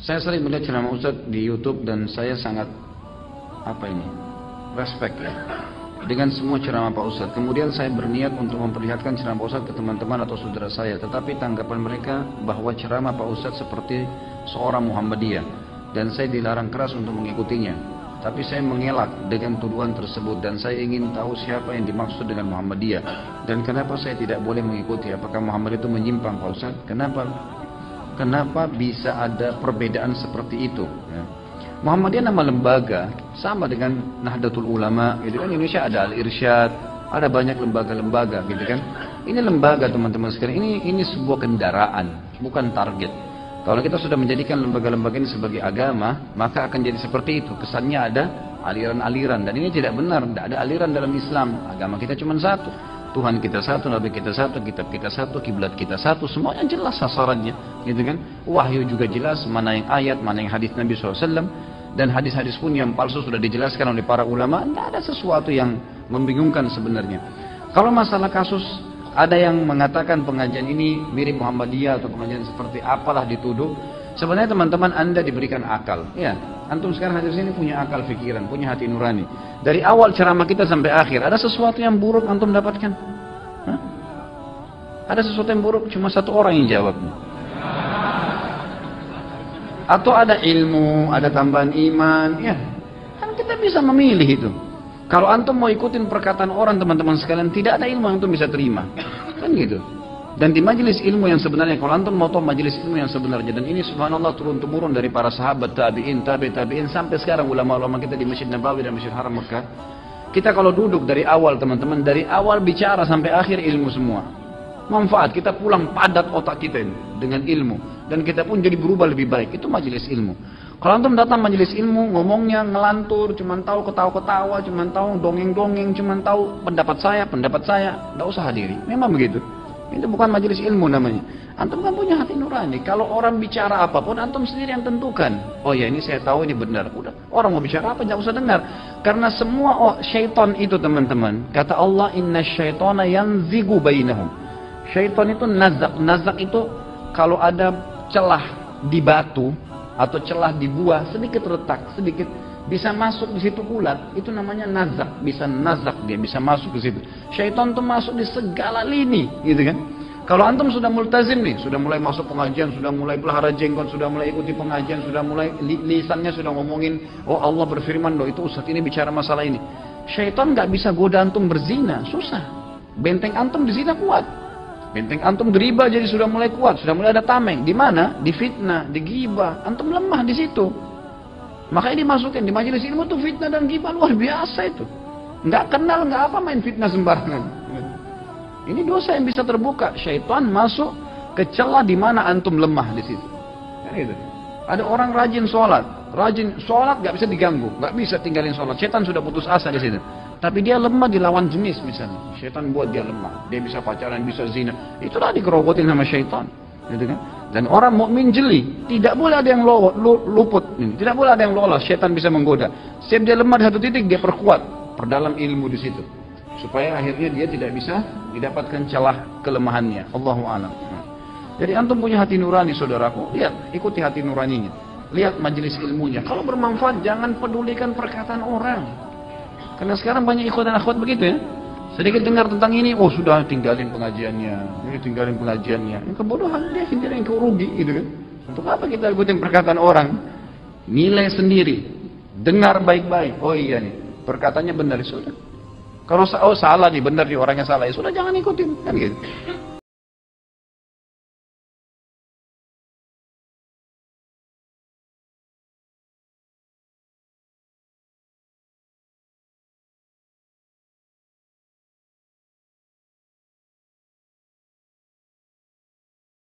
Saya sering melihat ceramah Ustadz di YouTube dan saya sangat respect ya dengan semua ceramah Pak Ustadz. Kemudian saya berniat untuk memperlihatkan ceramah Pak Ustadz ke teman-teman atau saudara saya, tetapi tanggapan mereka bahwa ceramah Pak Ustadz seperti seorang Muhammadiyah dan saya dilarang keras untuk mengikutinya. Tapi saya mengelak dengan tuduhan tersebut dan saya ingin tahu siapa yang dimaksud dengan Muhammadiyah dan kenapa saya tidak boleh mengikuti. Apakah Muhammad itu menyimpang Pak Ustadz? Kenapa bisa ada perbedaan seperti itu? Ya. Muhammadiyah nama lembaga sama dengan Nahdlatul Ulama, gitu kan. Indonesia ada Al-Irsyad, ada banyak lembaga-lembaga, gitu kan. Ini lembaga teman-teman sekalian. Ini sebuah kendaraan, bukan target. Kalau kita sudah menjadikan lembaga-lembaga ini sebagai agama, maka akan jadi seperti itu. Kesannya ada aliran-aliran dan ini tidak benar. Tidak ada aliran dalam Islam. Agama kita cuma satu. Tuhan kita satu, Nabi kita satu, kitab kita satu, kiblat kita satu, semuanya jelas sasarannya, gitu kan? Wahyu juga jelas, mana yang ayat, mana yang hadis Nabi SAW, dan hadis-hadis pun yang palsu sudah dijelaskan oleh para ulama. Tidak ada sesuatu yang membingungkan sebenarnya. Kalau masalah kasus, ada yang mengatakan pengajian ini mirip Muhammadiyah atau pengajian seperti apalah dituduh. Sebenarnya teman-teman Anda diberikan akal, ya. Antum sekarang hadir sini punya akal pikiran, punya hati nurani. Dari awal ceramah kita sampai akhir, ada sesuatu yang buruk antum dapatkan? Hah? Ada sesuatu yang buruk? Cuma satu orang yang jawabnya. Atau ada ilmu, ada tambahan iman, ya. Kan kita bisa memilih itu. Kalau antum mau ikutin perkataan orang teman-teman sekalian, tidak ada ilmu yang antum bisa terima. Kan gitu. Dan di majelis ilmu yang sebenarnya, kalau antum mau tahu majelis ilmu yang sebenarnya, dan ini subhanallah turun-temurun dari para sahabat, tabi'in, tabi'in, sampai sekarang ulama-ulama kita di Masjid Nabawi dan Masjid Haram Mekah. Kita kalau duduk dari awal teman-teman, dari awal bicara sampai akhir ilmu semua. Manfaat, kita pulang padat otak kita ini dengan ilmu. Dan kita pun jadi berubah lebih baik, itu majelis ilmu. Kalau antum datang majelis ilmu, ngomongnya ngelantur, cuma tahu ketawa-ketawa, cuma tahu dongeng-dongeng, cuma tahu pendapat saya, tidak usah hadiri. Memang begitu. Itu bukan majelis ilmu namanya. Antum kan punya hati nurani. Kalau orang bicara apapun, antum sendiri yang tentukan. Oh ya, ini saya tahu ini benar. Udah, orang mau bicara apa jangan usah dengar. Karena semua syaitan itu teman-teman, kata Allah, inna syaitana yanzigu bainahum. Syaitan itu nazak. Nazak itu kalau ada celah di batu atau celah di buah, sedikit retak, sedikit bisa masuk di situ ulat, itu namanya nazak. Bisa nazak, dia bisa masuk ke situ. Syaitan tuh masuk di segala lini, gitu kan. Kalau antum sudah multazim nih, sudah mulai masuk pengajian, sudah mulai pelihara jenggot, sudah mulai ikuti pengajian, sudah mulai lisannya sudah ngomongin, oh Allah berfirman loh, itu ustadz ini bicara masalah ini. Syaitan nggak bisa goda antum berzina, susah. Benteng antum di zina kuat. Benteng antum di riba jadi sudah mulai kuat, sudah mulai ada tameng. Di mana? Di fitnah, di ghibah. Antum lemah di situ. Makanya dimasukin di majelis ilmu tuh fitnah dan ghibah luar biasa itu. Nggak kenal, nggak apa main fitnah sembarangan. Ini dosa yang bisa terbuka. Syaitan masuk ke celah di mana antum lemah di situ. Kan itu. Ada orang rajin sholat nggak bisa diganggu, nggak bisa tinggalin sholat. Syaitan sudah putus asa di situ. Tapi dia lemah di lawan jenis misalnya. Syaitan buat dia lemah. Dia bisa pacaran, bisa zina. Itulah dikerobotin sama syaitan. Gitu kan? Dan orang mukmin jeli, tidak boleh ada yang luput, tidak boleh ada yang lolos. Syaitan bisa menggoda. Setiap dia lemah di satu titik, dia perkuat, perdalam ilmu di situ, supaya akhirnya dia tidak bisa didapatkan celah kelemahannya. Allahu a'lam. Jadi antum punya hati nurani, saudaraku. Lihat, ikuti hati nuraninya. Lihat majelis ilmunya. Kalau bermanfaat, jangan pedulikan perkataan orang. Karena sekarang banyak ikhwan-akhwat begitu ya. Sedikit dengar tentang ini, oh sudah tinggalin pengajiannya, tinggalin pengajiannya. Yang kebodohan dia sendiri yang rugi, gitu kan? Untuk apa kita ikutin perkataan orang? Nilai sendiri, dengar baik-baik. Oh iya nih, perkataannya benar, sudah. Kalau salah nih, benar nih orangnya salah, ya sudah jangan ikutin, kan gitu.